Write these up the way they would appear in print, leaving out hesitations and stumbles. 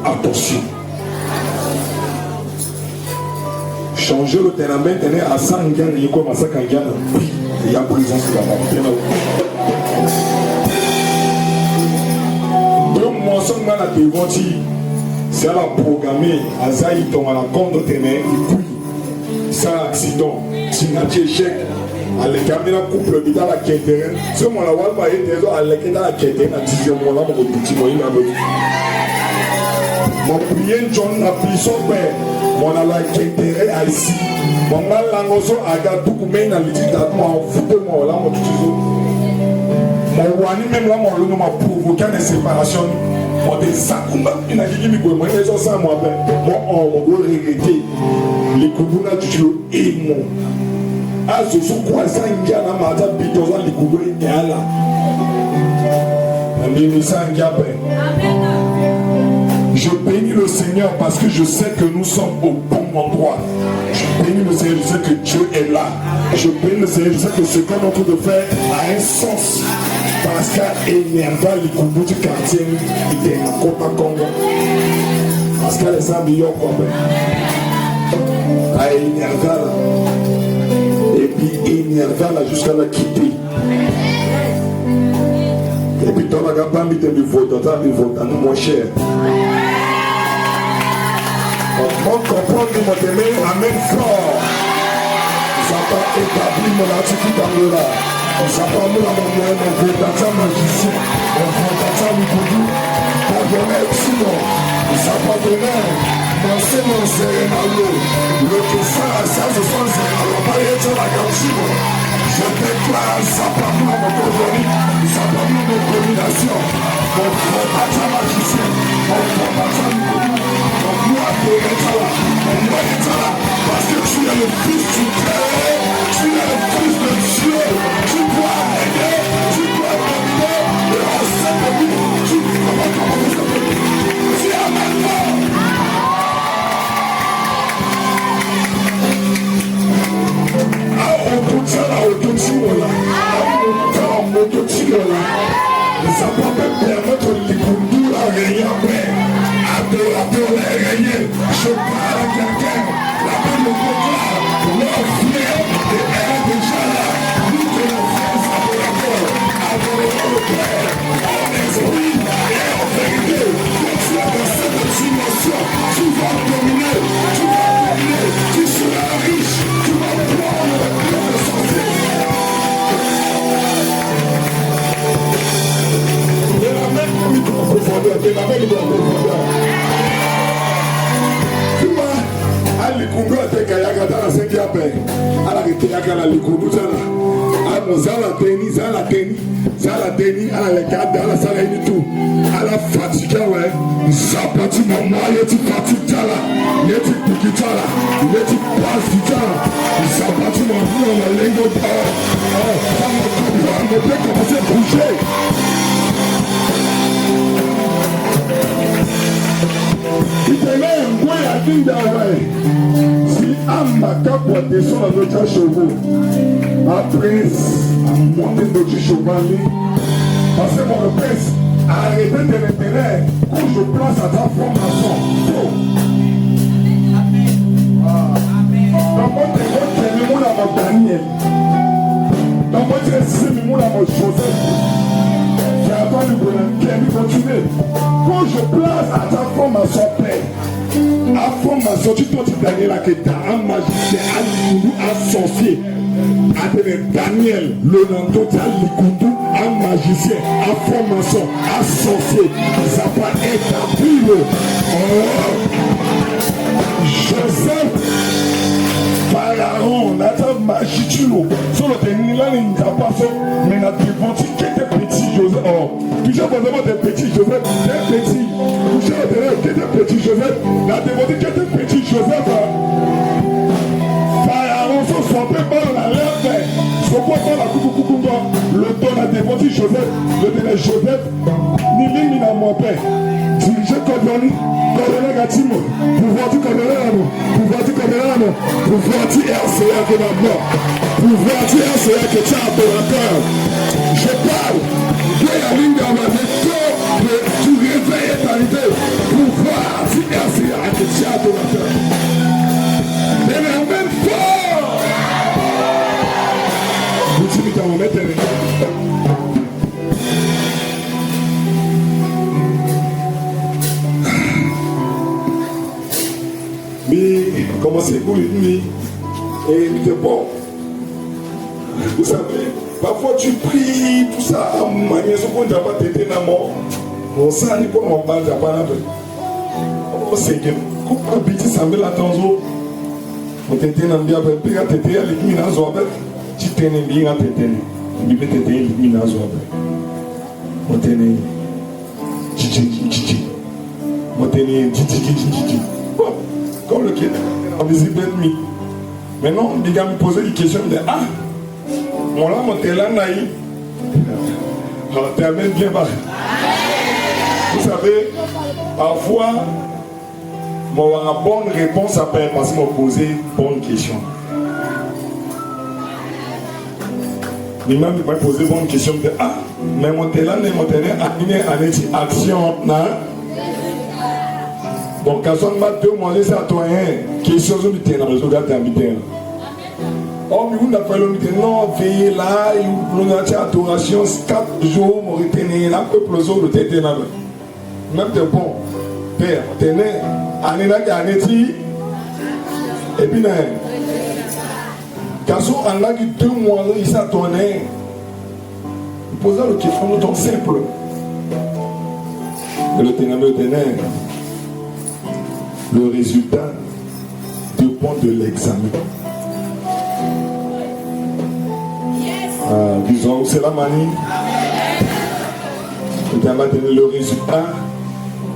Attention. Changer le tenament à 100 ans, il commence à changer. Il y a présence de la mort. Donc, moi, je suis là devant lui. C'est à la programmer. À ça, il tombe à la compte de tenant. Il couille. C'est un accident. C'est un échec. À l'écamina couple dans la quête. Ce moment-là, on va aller à l'écamina la quête. À 10e mois, là, mon petit moyen à l'autre. Mon prière, John n'a plus son père. Mon ala intérêt à ici. Mon mal langoso a gardé beaucoup mais n'a dit à moi foutez-moi là mon toujours. Mon wani même là mon nom m'a provoqué une séparation. Mon désaccord il n'a dit que moi ils ont ça moi ben. Moi on doit regretter les kubuna du et mon. Ah je suis croisant ngana mata bitoza les kubuna nyala. Amini sangabe. Amen. Je bénis le Seigneur parce que je sais que nous sommes au bon endroit. Je bénis le Seigneur, je sais que Dieu est là. Je bénis le Seigneur, je sais que ce qu'on est en train de faire a un sens. Parce qu'à énerver les coups du quartier, il était à Kota Congo. Parce qu'à les ambiants, quoi. À énerver là. Et puis énerver là jusqu'à la quitter. Et puis, toi, la gamme, tu me votes, mon cher. On comprend que mon aimé amène fort. Ça va établir mon attitude dans là. Ça va nous amener mon votateur magicien, mon votateur Mikoudou, pour donner sinon. Ça va donner mon sénon sérénalo. Le que ça, ce sont sérénalo. Pas être la gamme. Je déclare ça par moi mon colonie, ça par moi mon domination. Mon votateur magicien, mon votateur Mikoudou. Parce que tu es le fils du Très, tu es le fils de Dieu, tu dois aider, tu dois aider, et on sait que tu es maintenant. Ça peut même permettre de conduire à rien après. Je parle à quelqu'un, la bonne proclame, leur frère et elle est déjà là. Nous te le faisons à l'accord, avec le Père, en esprit et en vérité. Quand tu es dans cette dimension, tu vas dominer, tu seras riche, tu vas prendre le sorcier. De la même micro-profondeur, de la même micro-profondeur. Likundu atekayaga dans la 5e paix. À la reteyaga la likundu zala. À mon zala teni, à la legade, à la salle et tout. À la fatigue, ouais. Zapati maman, yeti fatigue zala. Yeti piki zala. Yeti pasi zala. Zapati maman, on a l'ingo d'or. Ça m'a commencé à bouger. Il te met un boy à Kindawa. Si Amaka pour descendre à notre chevaux, après, à monter notre cheval, parce que mon prince a arrêté de l'intérêt quand je place à ta formation. Dans mon téléphone, c'est le monde à mon Daniel. Dans mon téléphone, c'est le monde à mon Joseph. J'ai attendu pour la continuer. Quand je place à ta formation, père, à formation, tu dois te gagner la quête, un magicien, un likundu, un sorcier. Appelé Daniel, le nom total likundu, un magicien, un formation, un sorcier. Ça va établir. Joseph, Pharaon, Nathan Magitulo, sur le terrain, il n'y a pas ça, mais la déventie qui était petit Joseph. Oh, toujours vraiment des petits Joseph, des petits. Toujours le terrain qui était petit Joseph, la déventie qui était petit Joseph. Pharaon, son sorbet, dans la lèvre, son quoi dans la coucou, le don a déventie Joseph, le terrain Joseph, ni ligne ni dans mon père. Dirigé Kodoni, Kodoni Gatimo, pouvoir du Kodoni, pouvoir du Kodoni, pouvoir du RCA que la mort, pouvoir du RCA que tu as adorateur. Je parle de la ligne dans ma vie, tu réveilles ta idée. commencé pour lui. Et il était bon. Vous savez, parfois tu pries, tout ça, ma maison, on n'a pas été dans mon. On s'en est comme on parle, n'a pas la peine. Oh Seigneur, comment habiter ça me l'attention? On t'était dans le bien, on t'était à l'église dans Zoabel. Tu t'es bien à t'éteindre. Il va t'éteindre l'église dans Zoabel. On t'est né. On t'est né. Comme le qui est invisible ennemi. Maintenant, il va me poser des questions. Il dit, ah, mon là, mon t'es là, naïf. Alors, t'es même bien bas. Vous savez, parfois, moi, avoir une bonne réponse après parce que m'a posé une bonne question. Mais même, il m'a posé une bonne question. Il dit, ah, mais mon t'es là, mon t'es là, en action, non? Donc, quand on m'a demandé ça à toi, question de l'unité, dans le réseau d'habiter. Oh, mais vous n'avez pas l'unité, non, veillez là, vous avez adoration, 4 jours, vous retenez là, peuple le jour, vous êtes là. Même de bon, père, tenez, année là, année et puis, quand on a 2 mois, il s'est tourné, il posait le question donc simple. Le tenait. Le résultat dépend de l'examen. Disons, c'est la manie. Le résultat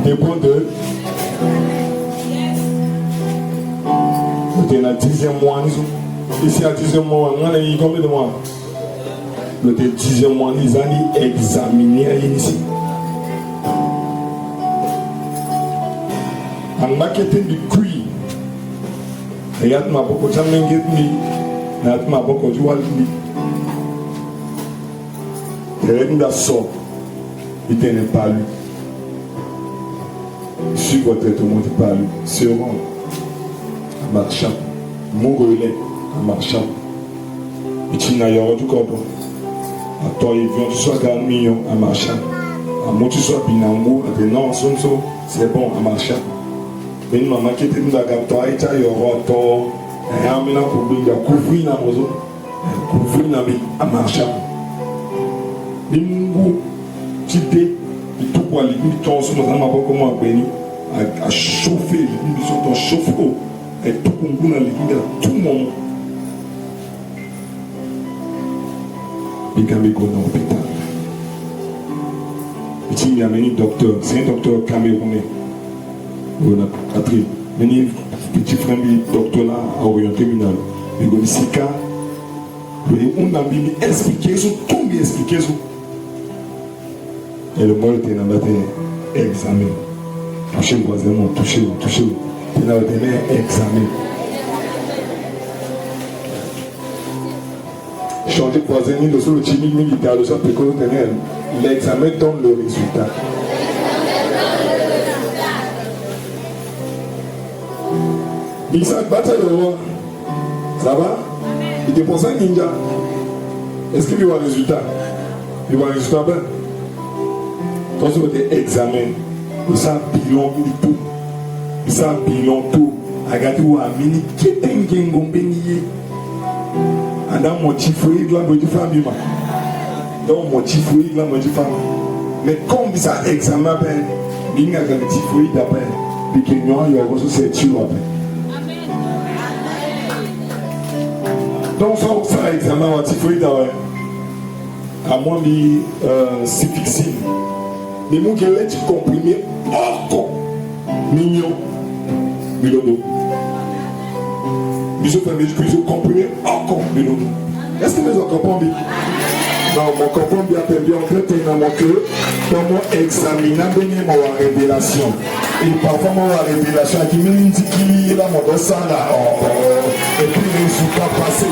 dépend de. C'était le 10e mois. Ici, à 10e mois, on a eu combien de mois? Le 10e mois, ils ont examiné ici. En marketing du cuit, regarde ma beaucoup de gens qui n'ont pas beaucoup de joueurs. Regarde la sorte, il n'est pas lu. Sur votre tout le monde n'est pas lu. Sûrement, en marchant, mon relais, en marchant. Et tu n'as pas du corps. À toi, il vient, tu sois 40 millions en marchant. À moi, tu sois binango, à tes noms, c'est bon en marchant. Une maman qui était dans la gâteau, elle a eu un retour, elle a mis un problème, elle a couvert la maison, elle a couvert la vie en marchant. Les mots, tu dis, tout quoi, les mitons, sont dans ma boîte, comment à chauffer, les mitons sont chauffés, et tout le monde, tout le monde. Il y a un hôpital. Il y a un docteur, c'est un docteur camerounais. On a appris. Mais petit frère du docteur là a orienté minal. Mais on dit cas, on a bien expliqué ça, tout bien expliqué ça. Et le mot était dans l'examen. Touchez le voisin, touchez. Il a été examen. Changer de voisin, le seul timide militaire, le seul pécole tenait. L'examen donne le résultat. Il s'est battu le roi. Ça va? Il te pense un ninja. Est-ce qu'il y a un résultat? Il y a un résultat bien. Quand vous avez examen, vous savez bilan tout. Vous savez bilan tout. Regardez où Amini, qui est un gengom bénier. Dans mon petit fruit, il y a un famille. Dans mon petit fruit, il y a un famille. Mais comme ça examen, il y a un petit fruit d'après. Puis qu'il y a un c'est tu après. Donc, ça examen un petit fruit d'après. À moins de c'est fixé. Les mots qui sont comprimés, encore mignon, bilodo. Ils ont fait mes cuisines comprimées, encore bilodo. Est-ce que vous comprenez bien? Non, mon comprend bien, bien en fait, dans mon cœur, comment examiner ma révélation. Et parfois, ma révélation, qui me dit qu'il est là, mon dos, là, et puis le résultat passé.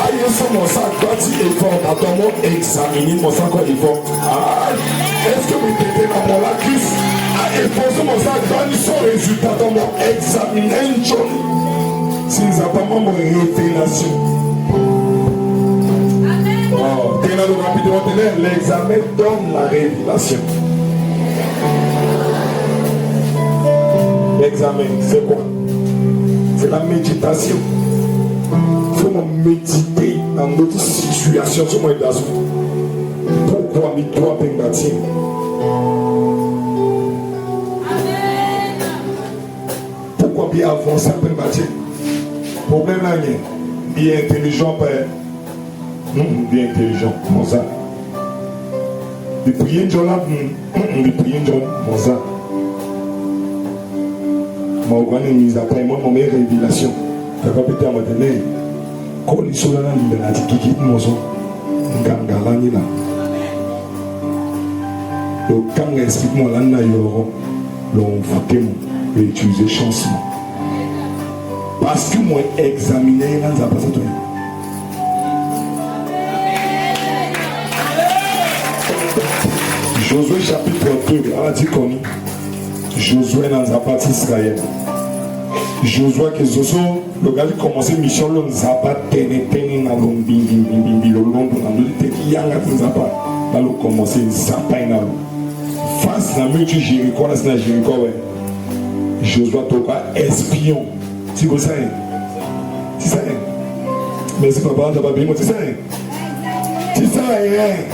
Aïe, mon sac, bâti effort, attends-moi, examiner mon sac, effort. Est-ce que vous êtes dans mon lacus? Et posez mon sac, bâti son résultat, attends-moi, examiner une chose. C'est exactement mon révélation. L'examen donne la révélation. L'examen, c'est quoi? C'est la méditation. Il faut méditer dans notre situation. Pourquoi il doit bâtir? Pourquoi bien avancer après bâtir? Problème là, bien intelligent, père. Non, bien intelligent, Mozart. De prier John, de prier John, Mozart. Moi, on a mis après moi, mon meilleure révélation. Tu vas peut-être me donner. Quand les soldats l'ont dit, qui quitte Mozart, Gangalani là. Donc, quand explique-moi là, l'on voté, l'on utilisé changement. Parce que moi, examiner là, ça passe à toi. Josué chapitre 2, on a dit qu'on Josué dans la partie Israël. Josué que Josué, le gars qui commençait mission, le Zapa tenait dans le bimbi, le long de l'eau, il y a un Zapa, là le commençait Zapa dans l'eau. Face à la mur de Jéricho, là c'est la Jéricho, Josué toka espion. Tu vois ça? Tu sais? Merci papa, t'as pas bien, tu sais? Tu sais?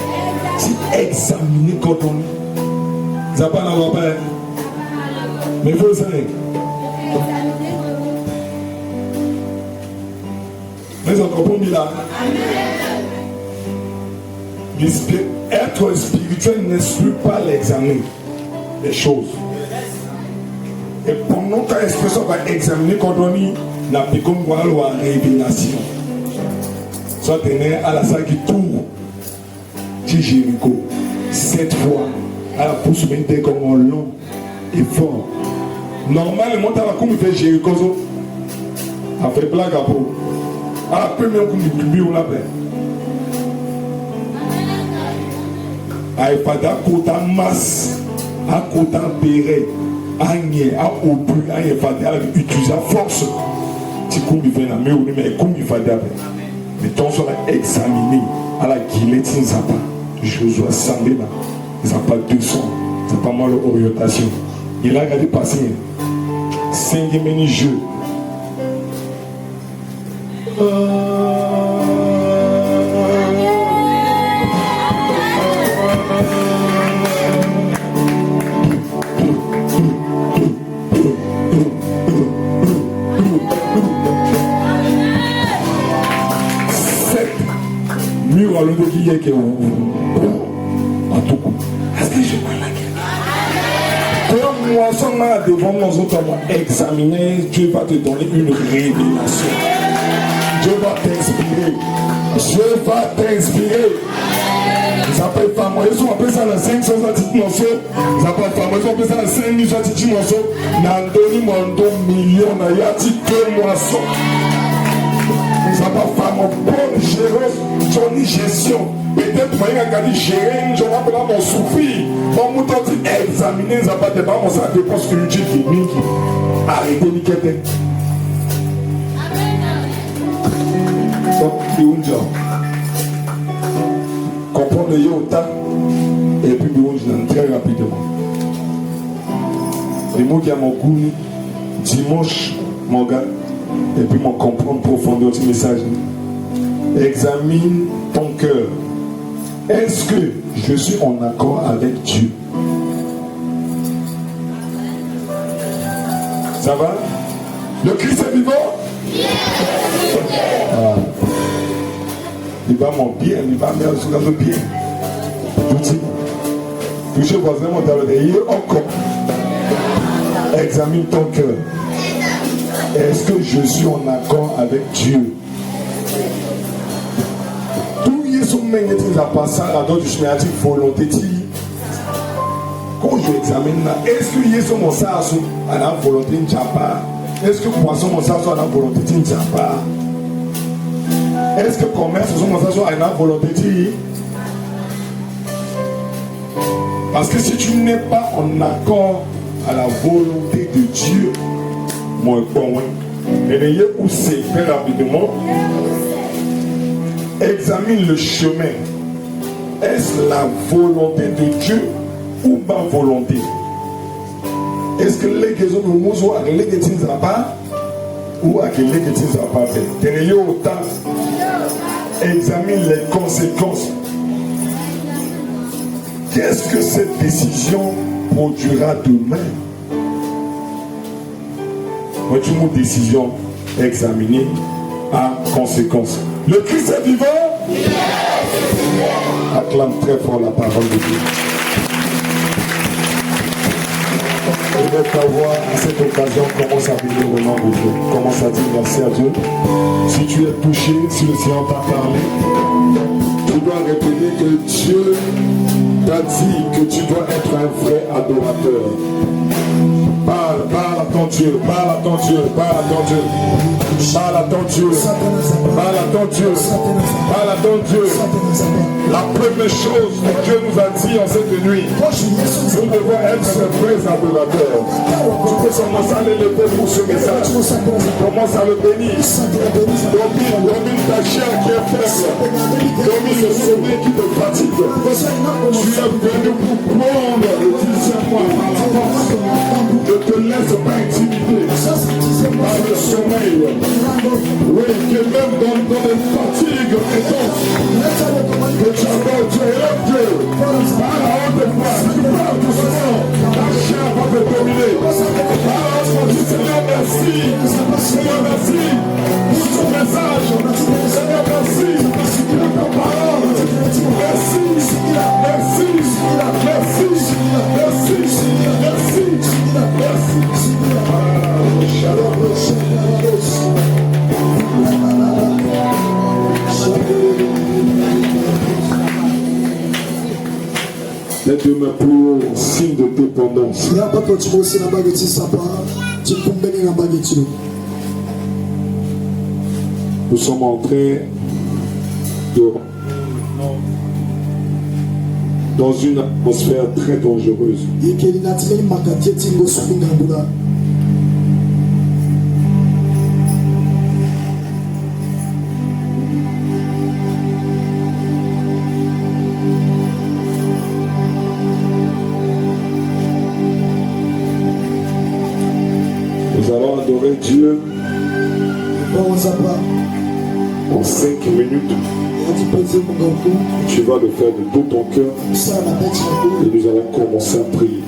C'est examiner quand on Zapa n'a pas. Mais il faut le savoir. Mais on comprend bien là. Être spirituel n'exclut pas l'examen des choses. Et pendant que l'expression va examiner quand on y n'a pas comme quoi la révélation. Soit tenir à la salle qui tourne. Jéricho, 7 fois, à la pousse maintenant comme un long et fort. Normalement, tu as comme fait Jéricho, a fait blague à peau. À la première coup, tu as la paix. À Efada, côté masse, à côté péré, à nier, à obus, à Efada, à utiliser la force. Tu comme tu fais la main, mais comme tu fais la paix. Mais ton sera examiné à la guillotine, ça pas. Josué semblé là, ça n'a pas 200, ça n'a pas mal d'orientation. Il a regardé passer 5e jeu. Mur à l'autre qui est que en tout coup. Est-ce que je parle là? Comme moi, seulement devant nos autres, examiner, Dieu va te donner une révélation. Dieu va t'inspirer. Dieu va t'inspirer. Ça peut être fameux. Ils ont appelé ça dans 500 morceaux. Ça peut être fameux. Ils ont appelé ça dans 5000 morceaux. Nandoni Mondo million. Il y a dit 2 moissons. Ça va faire mon bonne géreuse, Johnny gestion. Peut-être que je vais gérer, je vais appeler mon souffle. Mon mouton dit examiner, ça va dépendre de ça, dépend de ce que je dis. Arrêtez de niquer. Donc, c'est un job. Comprendre le yota et puis je très rapidement. Les mots qui a mon goût, dimanche, mon gars. Et puis, mon comprendre profondément ce message. Examine ton cœur. Est-ce que je suis en accord avec Dieu? Ça va? Le Christ est vivant? Ah. Il va mon bien, il va me bien. Touchez voisin, mon talent de encore. Examine ton cœur. Est-ce que je suis en accord avec Dieu? Tout y est son magnétisme à passer à d'autres chemin volonté. Quand je examine là, est-ce que y est son sens à la volonté de Japa? Est-ce que poisson mon sens à la volonté de Japa? Est-ce que commerce mon sens à la volonté de? Parce que si tu n'es pas en accord à la volonté de Dieu, moi, et où c'est très rapidement, examine le chemin. Est-ce la volonté de Dieu ou ma volonté? Est-ce que les gens de Mouzo avec les gens pas? ou à quel que tu n'as pas fait. Examine les conséquences. Qu'est-ce que cette décision produira demain? Quand tu as une décision examinée à conséquence. Le Christ est vivant. Acclame très fort la parole de Dieu. Je vais t'avoir à cette occasion, commence à bénir le nom de Dieu. Commence à dire merci à Dieu. Si tu es touché, si le Seigneur t'a parlé, tu dois répéter que Dieu t'a dit que tu dois être un vrai adorateur. Parle à ton Dieu, parle à ton Dieu, parle à ton Dieu. Parle à ton Dieu, parle à ton Dieu, parle à ton Dieu. La première chose que Dieu nous a dit en cette nuit, nous devons être de vrais adorateurs. Tu peux commencer à l'élever pour ce message. Commence à le bénir. Domine ta chair qui est faible. Domine le sommeil qui te fatigue. Tu es venu pour prendre le 10e mois par la force. Ne te laisse pas intimider par le sommeil. Oui, que même dans les fatigues intenses, que tu adores Dieu et Dieu. Par la haute voix, tu parles doucement, la chair va te dominer. Par la haute voix, tu dis Seigneur merci, Seigneur merci pour ton message, Seigneur merci pour ta parole, merci, merci, merci, merci, merci, merci. Let me plus signe de dépendance. Nous sommes en train de dans une atmosphère très dangereuse. Nous allons adorer Dieu en 5 minutes. Tu vas le faire de tout ton cœur et nous allons commencer à prier.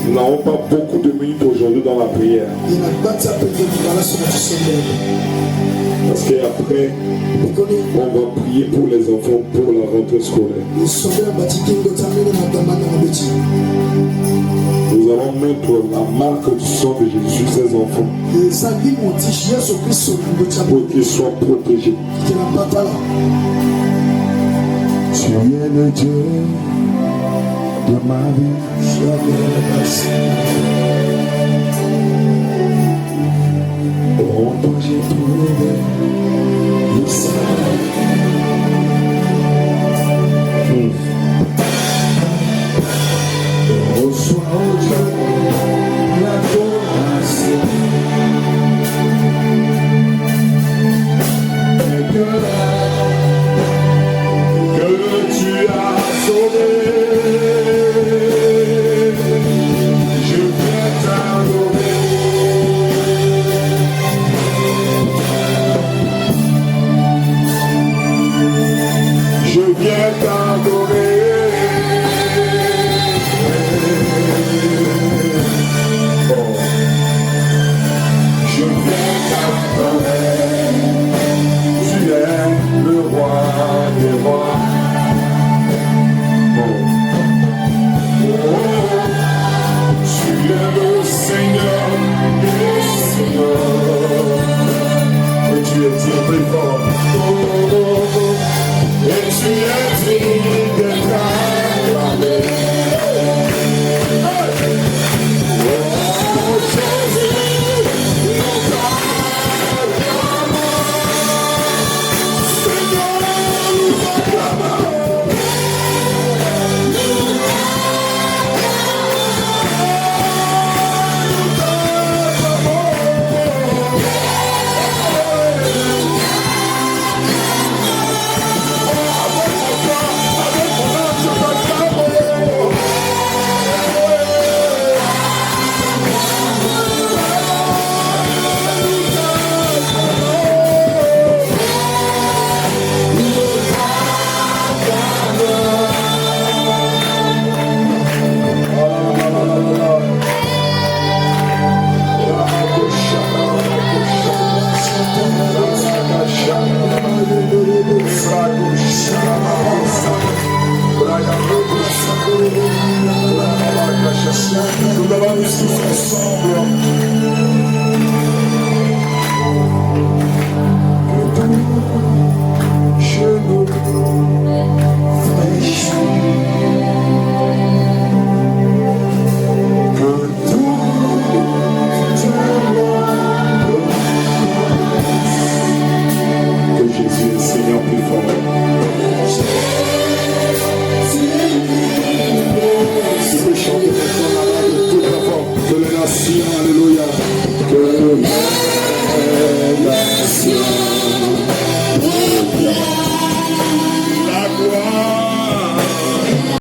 Nous n'avons pas beaucoup de minutes aujourd'hui dans la prière. Parce qu'après, on va prier pour les enfants pour la rentrée scolaire. Nous allons mettre la marque du sang de Jésus sur ces enfants pour qu'ils soient protégés. Tu es le Dieu de ma vie. Oh, toi j'ai trouvé le salut. Reçois, oh Dieu, l'adoration. Et que tu as sauvé, je viens t'adorer. Nous allons dire tous ensemble.